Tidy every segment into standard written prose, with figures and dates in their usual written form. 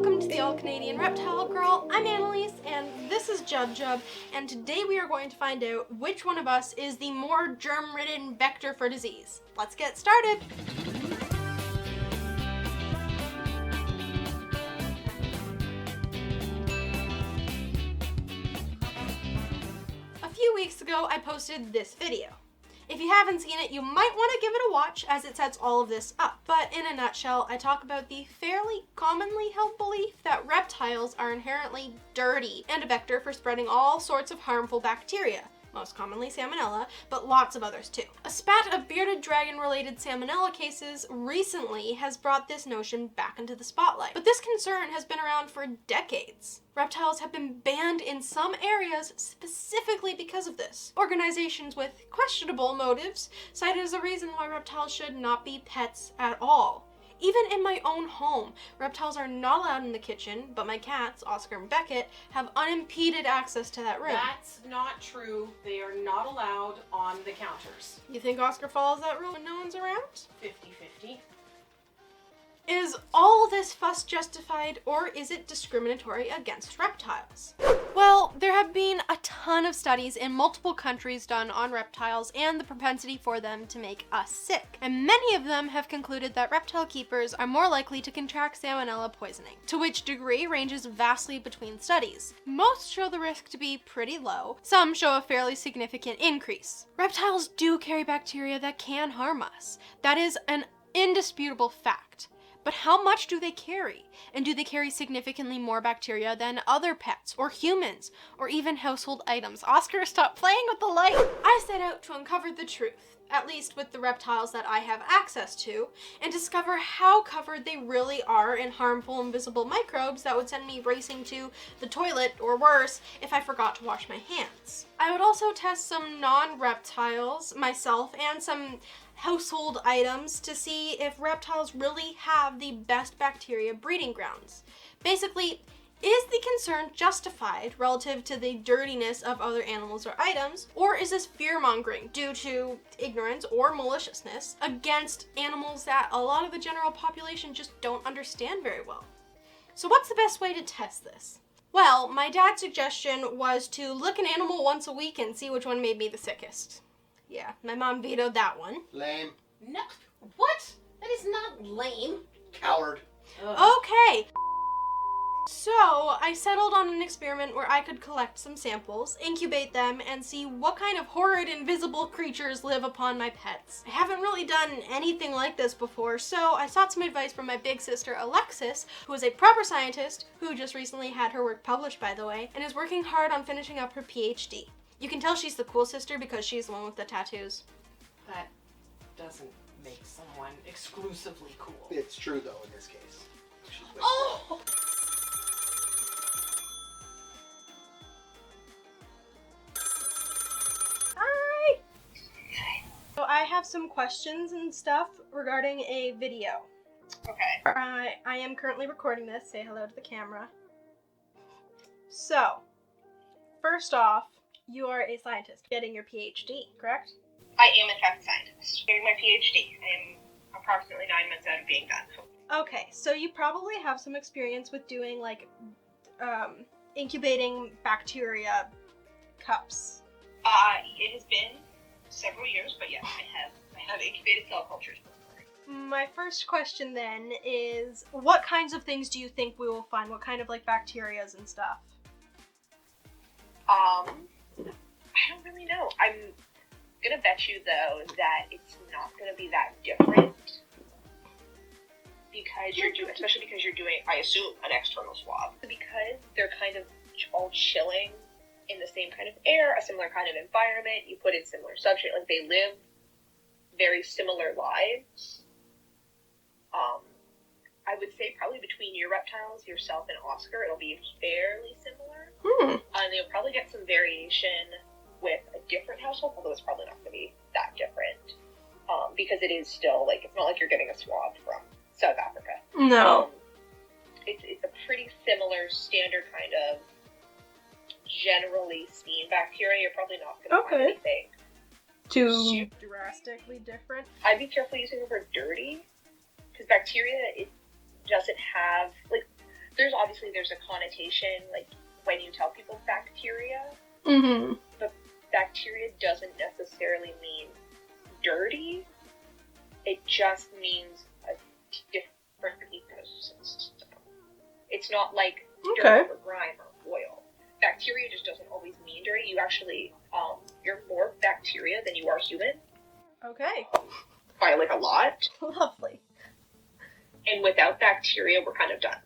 Welcome to the All-Canadian Reptile Girl. I'm Annalise, and this is Jub, and today we are going to find out which one of us is the more germ-ridden vector for disease. Let's get started! A few weeks ago, I posted this video. If you haven't seen it, you might want to give it a watch as it sets all of this up. But in a nutshell, I talk about the fairly commonly held belief that reptiles are inherently dirty and a vector for spreading all sorts of harmful bacteria. Most commonly Salmonella, but lots of others too. A spat of bearded dragon-related Salmonella cases recently has brought this notion back into the spotlight. But this concern has been around for decades. Reptiles have been banned in some areas specifically because of this. Organizations with questionable motives cite it as a reason why reptiles should not be pets at all. Even in my own home, reptiles are not allowed in the kitchen, but my cats, Oscar and Beckett, have unimpeded access to that room. That's not true. They are not allowed on the counters. You think Oscar follows that rule when no one's around? 50-50. Is all this fuss justified, or is it discriminatory against reptiles? Well, there have been a ton of studies in multiple countries done on reptiles and the propensity for them to make us sick. And many of them have concluded that reptile keepers are more likely to contract salmonella poisoning. To which degree ranges vastly between studies. Most show the risk to be pretty low. Some show a fairly significant increase. Reptiles do carry bacteria that can harm us. That is an indisputable fact. But how much do they carry? And do they carry significantly more bacteria than other pets, or humans, or even household items? Oscar, stop playing with the light! I set out to uncover the truth, at least with the reptiles that I have access to, and discover how covered they really are in harmful invisible microbes that would send me racing to the toilet, or worse, if I forgot to wash my hands. I would also test some non-reptiles myself and some household items to see if reptiles really have the best bacteria breeding grounds. Basically, is the concern justified relative to the dirtiness of other animals or items, or is this fear-mongering due to ignorance or maliciousness against animals that a lot of the general population just don't understand very well? So what's the best way to test this? Well, my dad's suggestion was to lick an animal once a week and see which one made me the sickest. Yeah, my mom vetoed that one. Lame. No, what? That is not lame. Coward. Ugh. Okay. So I settled on an experiment where I could collect some samples, incubate them, and see what kind of horrid invisible creatures live upon my pets. I haven't really done anything like this before, so I sought some advice from my big sister Alexis, who is a proper scientist, who just recently had her work published, by the way, and is working hard on finishing up her PhD. You can tell she's the cool sister because she's the one with the tattoos. That doesn't make someone exclusively cool. It's true though in this case. She's way Oh! Hi! So I have some questions and stuff regarding a video. Okay. I am currently recording this. Say hello to the camera. So, first off, you are a scientist getting your PhD, correct? I am in fact a scientist. Getting my PhD. I am approximately 9 months out of being done. Okay, so you probably have some experience with doing like incubating bacteria cups. It has been several years, but yes, I have incubated cell cultures before. My first question then is, what kinds of things do you think we will find? What kind of like bacterias and stuff? I don't really know. I'm gonna bet you though that it's not gonna be that different because especially because you're doing, I assume, an external swab. Because they're kind of all chilling in the same kind of air, a similar kind of environment. You put in similar substrate, like they live very similar lives. I would say probably between your reptiles, yourself and Oscar, it'll be fairly similar. And you'll probably get some variation with a different household, although it's probably not going to be that different. Because it is still, like, it's not like you're getting a swab from South Africa. No. It's a pretty similar, standard kind of generally seen bacteria. You're probably not going to find anything Too drastically different. I'd be careful using the word dirty, because bacteria, it doesn't have, like, there's a connotation, like, when you tell people bacteria, Mm-hmm. but bacteria doesn't necessarily mean dirty. It just means a different ecosystem. It's not like dirt or grime or oil. Bacteria just doesn't always mean dirty. You actually, you're more bacteria than you are human. Okay. By like a lot. Lovely. And without bacteria, we're kind of done.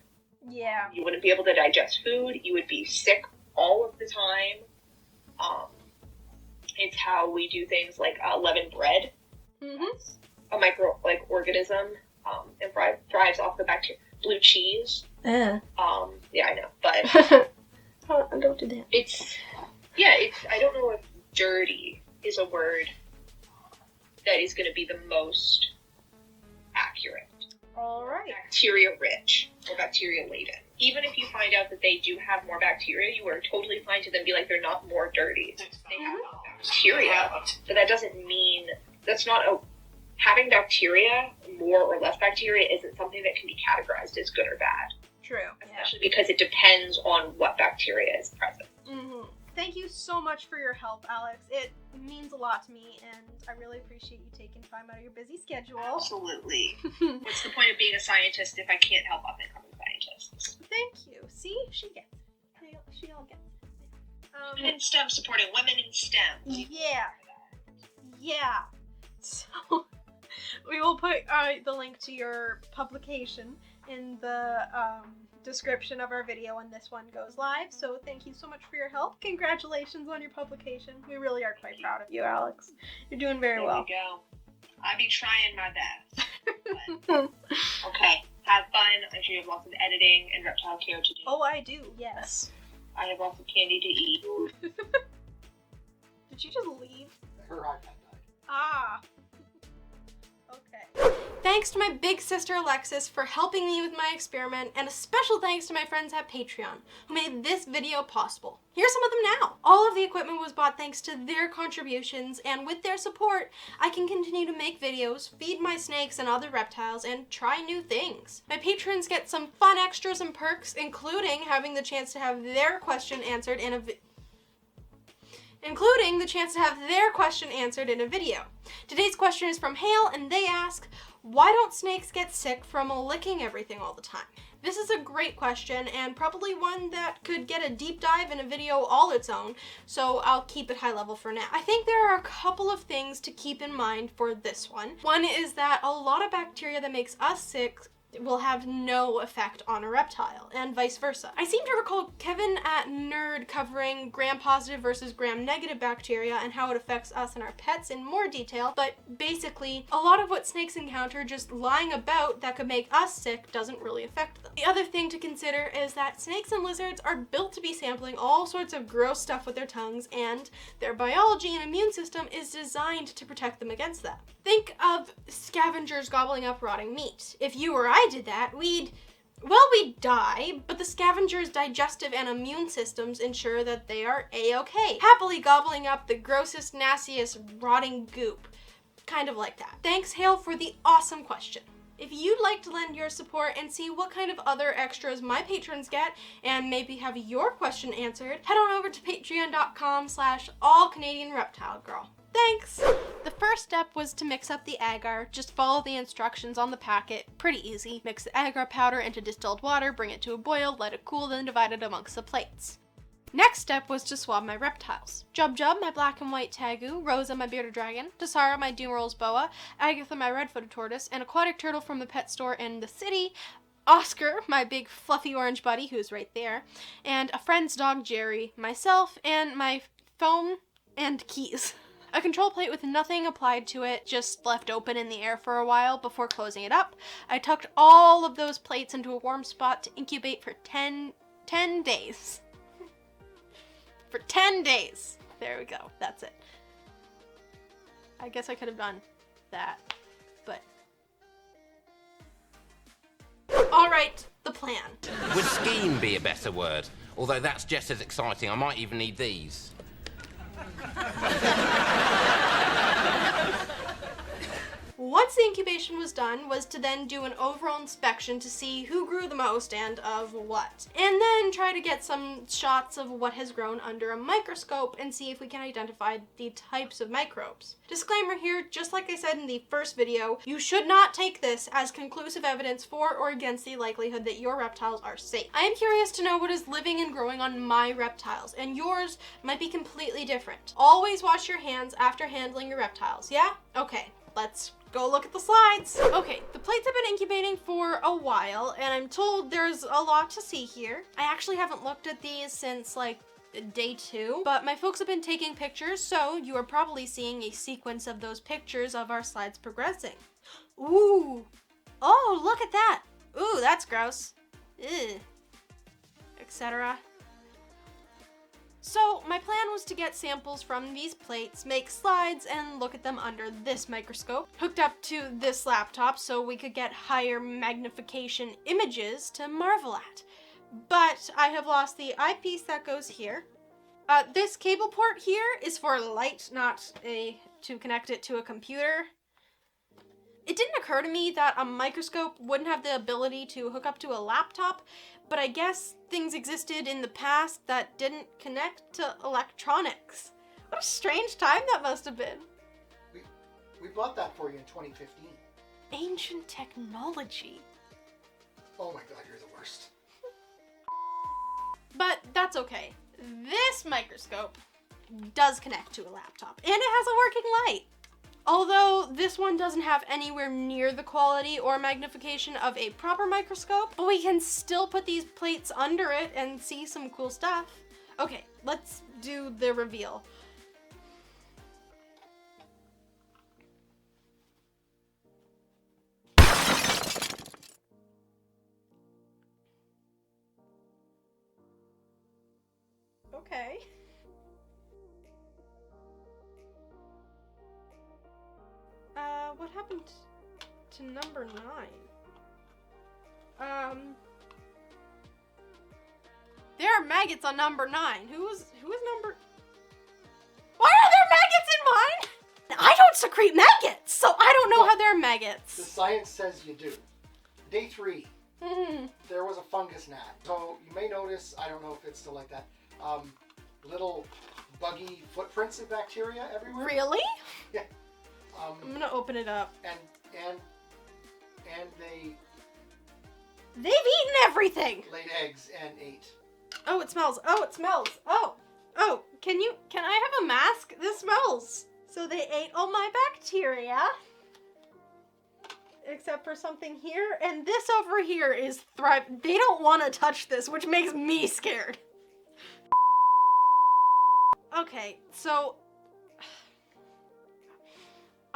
Yeah. You wouldn't be able to digest food. You would be sick all of the time. It's how we do things like leavened bread. Mm-hmm. A organism and thrives off the bacteria. Blue cheese. Yeah, I know, but don't do that. it's I don't know if dirty is a word that is going to be the most accurate. All right. Bacteria rich or bacteria laden. Even if you find out that they do have more bacteria, you are totally fine to then be like, they're not more dirty. They have bacteria, but that doesn't mean having bacteria, more or less bacteria, isn't something that can be categorized as good or bad. True. Especially because it depends on what bacteria is present. Mm-hmm. Thank you so much for your help, Alex. It means a lot to me, and I really appreciate you taking time out of your busy schedule. Absolutely. What's the point of being a scientist if I can't help up and coming scientists? Thank you. See? She gets it. She all gets it. Women in STEM, supporting women in STEM. Yeah. Yeah. So, we will put the link to your publication in the description of our video when this one goes live. So thank you so much for your help. Congratulations on your publication. We really are quite proud of you, Alex. You're doing very well. There you go. I be trying my best. Okay. Have fun. I'm sure you have lots of editing and reptile care to do. Oh, I do. Yes. I have lots of candy to eat. Did she just leave? Her iPad died. Ah. Okay. Thanks to my big sister Alexis for helping me with my experiment, and a special thanks to my friends at Patreon who made this video possible. Here's some of them now. All of the equipment was bought thanks to their contributions, and with their support, I can continue to make videos, feed my snakes and other reptiles, and try new things. My patrons get some fun extras and perks, including having the chance to have their question answered in a video. Today's question is from Hale, and they ask, why don't snakes get sick from licking everything all the time? This is a great question, and probably one that could get a deep dive in a video all its own, so I'll keep it high level for now. I think there are a couple of things to keep in mind for this one. One is that a lot of bacteria that makes us sick will have no effect on a reptile, and vice versa. I seem to recall Kevin at Nerd covering gram-positive versus gram-negative bacteria and how it affects us and our pets in more detail, but basically, a lot of what snakes encounter just lying about that could make us sick doesn't really affect them. The other thing to consider is that snakes and lizards are built to be sampling all sorts of gross stuff with their tongues, and their biology and immune system is designed to protect them against that. Think of scavengers gobbling up rotting meat. If you or I did that, we'd die, but the scavengers' digestive and immune systems ensure that they are a-okay, happily gobbling up the grossest, nastiest, rotting goop. Kind of like that. Thanks, Hale, for the awesome question. If you'd like to lend your support and see what kind of other extras my patrons get, and maybe have your question answered, head on over to patreon.com/allcanadianreptilegirl. Thanks! The first step was to mix up the agar. Just follow the instructions on the packet. Pretty easy. Mix the agar powder into distilled water, bring it to a boil, let it cool, then divide it amongst the plates. Next step was to swab my reptiles. Jub Jub, my black and white tagoo, Rosa, my bearded dragon, Tassara, my Doomrolls boa, Agatha, my red-footed tortoise, an aquatic turtle from the pet store in the city, Oscar, my big fluffy orange buddy, who's right there, and a friend's dog, Jerry, myself, and my phone and keys. A control plate with nothing applied to it, just left open in the air for a while before closing it up. I tucked all of those plates into a warm spot to incubate for 10 days. For 10 days. There we go. That's it. I guess I could have done that, but... Alright, the plan. Would scheme be a better word? Although that's just as exciting. I might even need these. One Once the incubation was done, was to then do an overall inspection to see who grew the most and of what. And then try to get some shots of what has grown under a microscope and see if we can identify the types of microbes. Disclaimer here, just like I said in the first video, you should not take this as conclusive evidence for or against the likelihood that your reptiles are safe. I am curious to know what is living and growing on my reptiles, and yours might be completely different. Always wash your hands after handling your reptiles, yeah? Okay, let's go look at the slides. Okay, the plates have been incubating for a while, and I'm told there's a lot to see here. I actually haven't looked at these since like day 2, but my folks have been taking pictures, so you are probably seeing a sequence of those pictures of our slides progressing. Ooh, oh, look at that. Ooh, that's gross. Ew, etc. So my plan was to get samples from these plates, make slides, and look at them under this microscope, hooked up to this laptop so we could get higher magnification images to marvel at. But I have lost the eyepiece that goes here. This cable port here is for light, not to connect it to a computer. It didn't occur to me that a microscope wouldn't have the ability to hook up to a laptop, but I guess things existed in the past that didn't connect to electronics. What a strange time that must have been. We bought that for you in 2015. Ancient technology. Oh my god, you're the worst. But that's okay. This microscope does connect to a laptop, and it has a working light. Although this one doesn't have anywhere near the quality or magnification of a proper microscope, but we can still put these plates under it and see some cool stuff. Okay, let's do the reveal. Okay. What happened to number 9? There are maggots on number 9. Who is number... Why are there maggots in mine? I don't secrete maggots, so I don't know how there are The maggots. science says you do. Day 3, there was a fungus gnat. So you may notice, I don't know if it's still like that, little buggy footprints of bacteria everywhere. Really? Yeah. I'm gonna open it up. And they They've eaten everything. laid eggs and ate. Oh, it smells. Oh, it smells. Oh, can I have a mask? This smells. So they ate all my bacteria. Except for something here. And this over here is thriving. They don't want to touch this, which makes me scared. Okay, so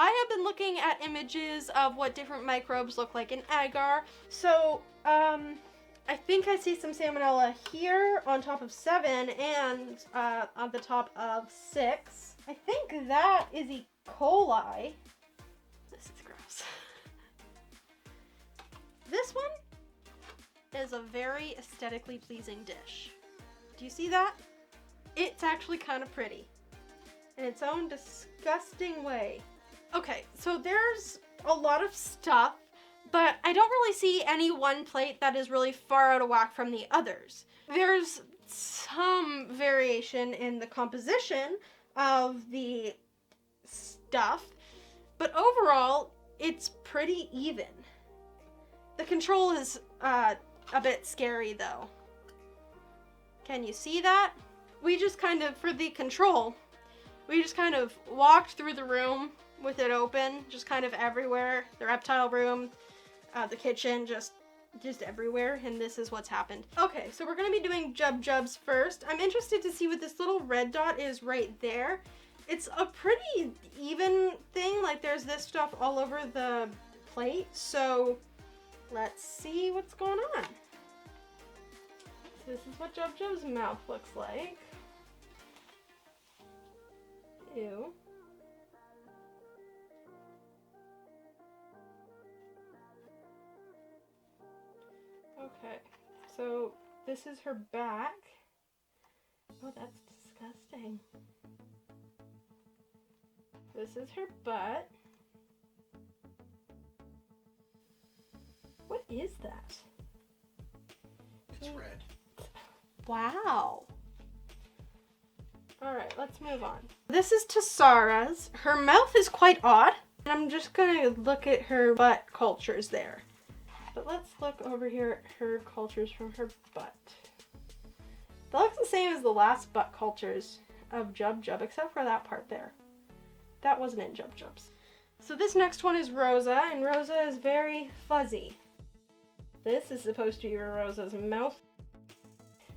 I have been looking at images of what different microbes look like in agar. So, I think I see some Salmonella here on top of 7 and on the top of 6. I think that is E. coli. This is gross. This one is a very aesthetically pleasing dish. Do you see that? It's actually kind of pretty in its own disgusting way. Okay, so there's a lot of stuff, but I don't really see any one plate that is really far out of whack from the others. There's some variation in the composition of the stuff, but overall, it's pretty even. The control is a bit scary though. Can you see that? We just kind of, for the control, we just kind of walked through the room with it open, just kind of everywhere. The reptile room, the kitchen, just everywhere, and this is what's happened. Okay, so we're gonna be doing jubs first. I'm interested to see what this little red dot is right there. It's a pretty even thing, like there's this stuff all over the plate, so let's see what's going on. So this is what Jub's mouth looks like. Ew. Okay, so this is her back. Oh, that's disgusting. This is her butt. What is that? It's red. Wow. Alright, let's move on. This is Tessara's. Her mouth is quite odd. And I'm just gonna look at her butt cultures there. But let's look over here at her cultures from her butt. That looks the same as the last butt cultures of Jub Jub, except for that part there. That wasn't in Jub Jub's. So this next one is Rosa, and Rosa is very fuzzy. This is supposed to be Rosa's mouth.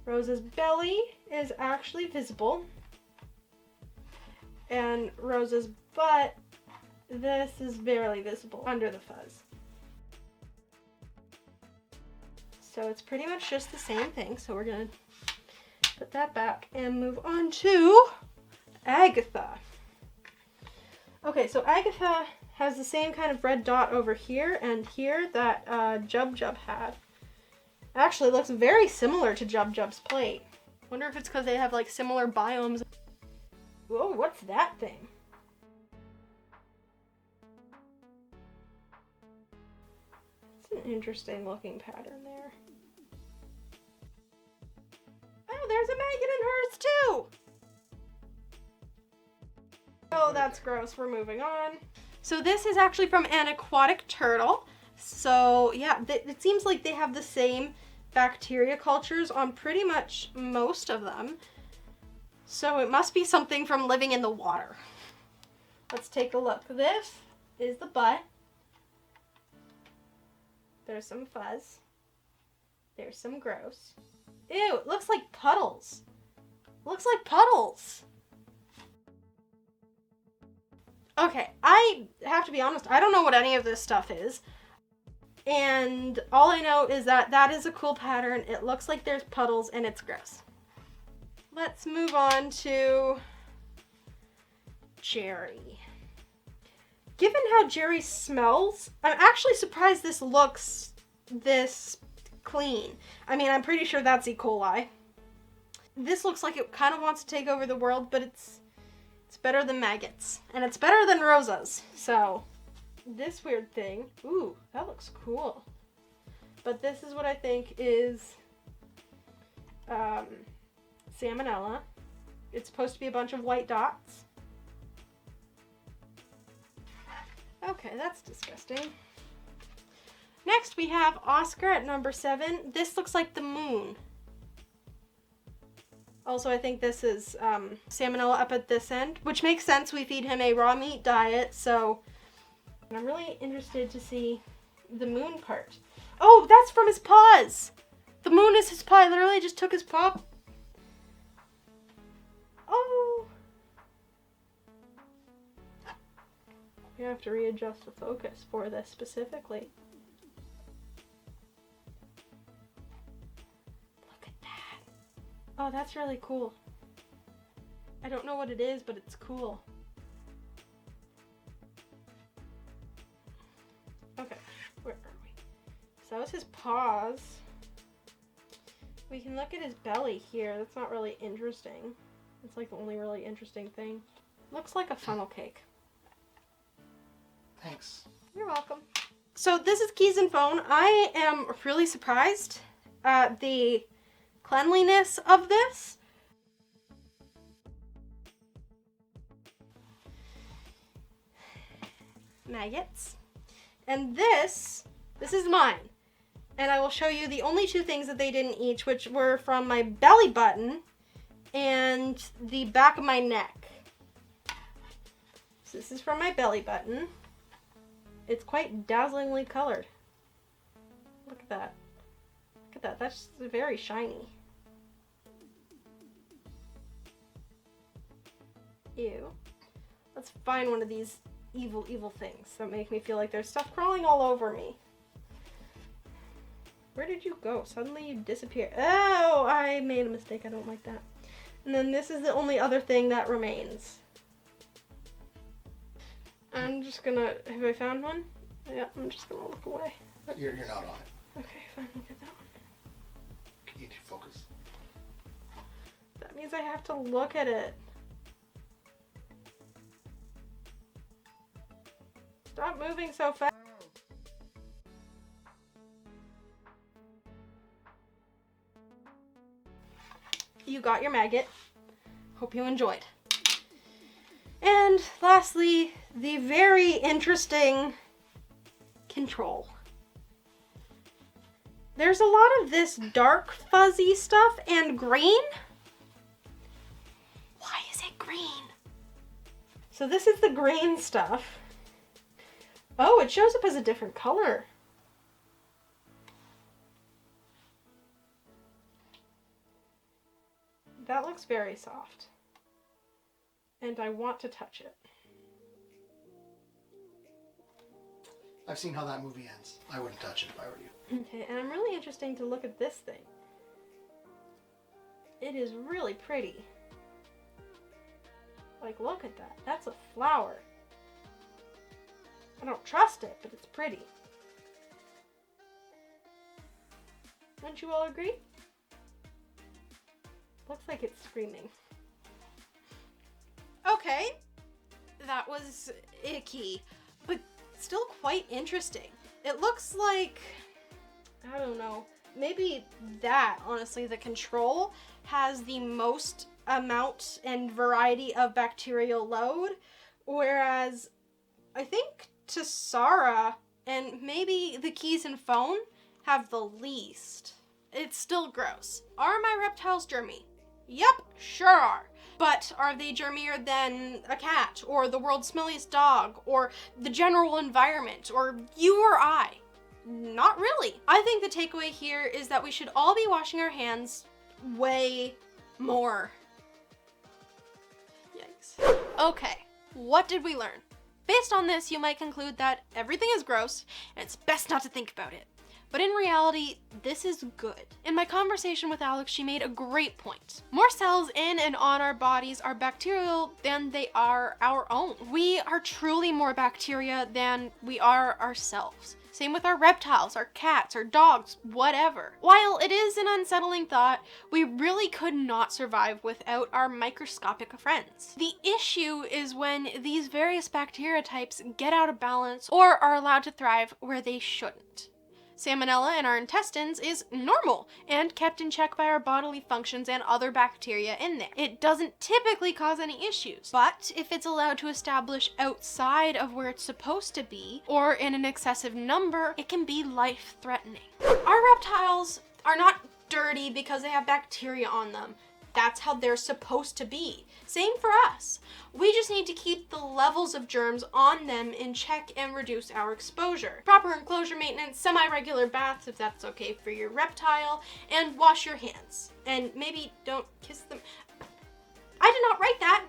Rosa's belly is actually visible. And Rosa's butt, this is barely visible under the fuzz. So it's pretty much just the same thing. So we're gonna put that back and move on to Agatha. Okay, so Agatha has the same kind of red dot over here and here that Jub Jub had. Actually looks very similar to Jub Jub's plate. Wonder if it's because they have like similar biomes. Whoa, what's that thing? It's an interesting looking pattern there. Oh, there's a maggot in hers too! Oh, that's gross. We're moving on. So this is actually from an aquatic turtle. So yeah, it seems like they have the same bacteria cultures on pretty much most of them. So it must be something from living in the water. Let's take a look. This is the butt. There's some fuzz. There's some gross. Ew, it looks like puddles. Looks like puddles. Okay, I have to be honest, I don't know what any of this stuff is. And all I know is that that is a cool pattern. It looks like there's puddles and it's gross. Let's move on to Jerry. Given how Jerry smells, I'm actually surprised this looks this clean. I mean, I'm pretty sure that's E. coli. This looks like it kind of wants to take over the world, but it's better than maggots. And it's better than Rosa's. So, this weird thing. Ooh, that looks cool. But this is what I think is Salmonella. It's supposed to be a bunch of white dots. Okay, that's disgusting. Next we have Oscar at number 7. This looks like the moon. Also, I think this is Salmonella up at this end, which makes sense. We feed him a raw meat diet, so I'm really interested to see the moon part. Oh, that's from his paws! The moon is his paw. I literally just took his paw. Oh! You have to readjust the focus for this specifically. Look at that. Oh, that's really cool. I don't know what it is, but it's cool. Okay, where are we? So that was his paws. We can look at his belly here. That's not really interesting. It's like the only really interesting thing. Looks like a funnel cake. Thanks. You're welcome. So this is Keys and Phone. I am really surprised at the cleanliness of this. Maggots. And this is mine. And I will show you the only two things that they didn't eat, which were from my belly button and the back of my neck. So this is from my belly button. It's quite dazzlingly colored. Look at that. Look at that. That's very shiny. Ew. Let's find one of these evil, evil things that make me feel like there's stuff crawling all over me. Where did you go? Suddenly you disappeared. Oh, I made a mistake. I don't like that. And then this is the only other thing that remains. I'm just gonna... Have I found one? Yeah, I'm just gonna look away. You're not on it. Okay, fine. Look at that one. You need to focus. That means I have to look at it. Stop moving so fast. you got your maggot. Hope you enjoyed. And lastly, the very interesting control. There's a lot of this dark fuzzy stuff and green. Why is it green? So this is the green stuff. Oh, it shows up as a different color. That looks very soft. And I want to touch it. I've seen how that movie ends. I wouldn't touch it if I were you. Okay, and I'm really interested to look at this thing. It is really pretty. Like, look at that. That's a flower. I don't trust it, but it's pretty. Wouldn't you all agree? Looks like it's screaming. Okay, that was icky, but still quite interesting. It looks like, I don't know, maybe that, honestly, the control has the most amount and variety of bacterial load, whereas I think Tessara and maybe the keys and phone have the least. It's still gross. Are my reptiles germy? Yep, sure are. But are they germier than a cat, or the world's smelliest dog, or the general environment, or you or I? Not really. I think the takeaway here is that we should all be washing our hands way more. Yikes. Okay, what did we learn? Based on this, you might conclude that everything is gross, and it's best not to think about it. But in reality, this is good. In my conversation with Alex, she made a great point. More cells in and on our bodies are bacterial than they are our own. We are truly more bacteria than we are ourselves. Same with our reptiles, our cats, our dogs, whatever. While it is an unsettling thought, we really could not survive without our microscopic friends. The issue is when these various bacteria types get out of balance or are allowed to thrive where they shouldn't. Salmonella in our intestines is normal and kept in check by our bodily functions and other bacteria in there. It doesn't typically cause any issues, but if it's allowed to establish outside of where it's supposed to be, or in an excessive number, it can be life-threatening. Our reptiles are not dirty because they have bacteria on them. That's how they're supposed to be. Same for us. We just need to keep the levels of germs on them in check and reduce our exposure. Proper enclosure maintenance, semi-regular baths if that's okay for your reptile, and wash your hands. And maybe don't kiss them. I did not write that.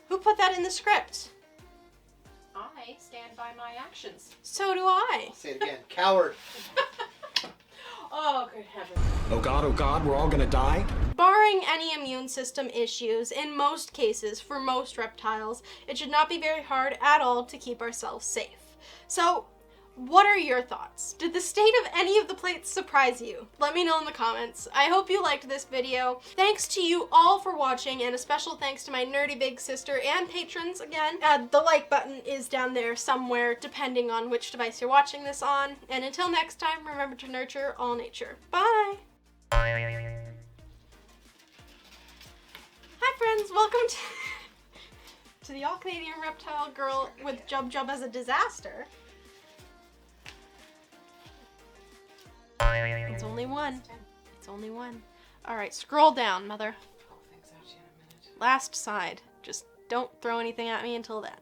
Who put that in the script? I stand by my actions. So do I. I'll say it again. Coward. Oh, good heavens. Oh God, we're all gonna die? Barring any immune system issues, in most cases, for most reptiles, it should not be very hard at all to keep ourselves safe. So, what are your thoughts? Did the state of any of the plates surprise you? Let me know in the comments. I hope you liked this video. Thanks to you all for watching, and a special thanks to my nerdy big sister and patrons again. The like button is down there somewhere, depending on which device you're watching this on. And until next time, remember to nurture all nature. Bye! Hi friends, welcome to the All-Canadian Reptile Girl with Jub Jub as a disaster. It's only one. It's only one. Alright, scroll down, mother. Pull things out to you in a minute. Last side. Just don't throw anything at me until then.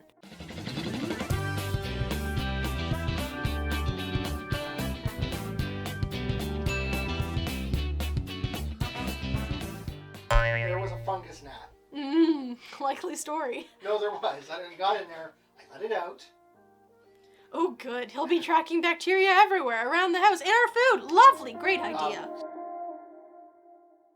There was a fungus gnat. Likely story. No, there was. I got in there. I let it out. Oh good, he'll be tracking bacteria everywhere around the house and our food. Lovely, great idea.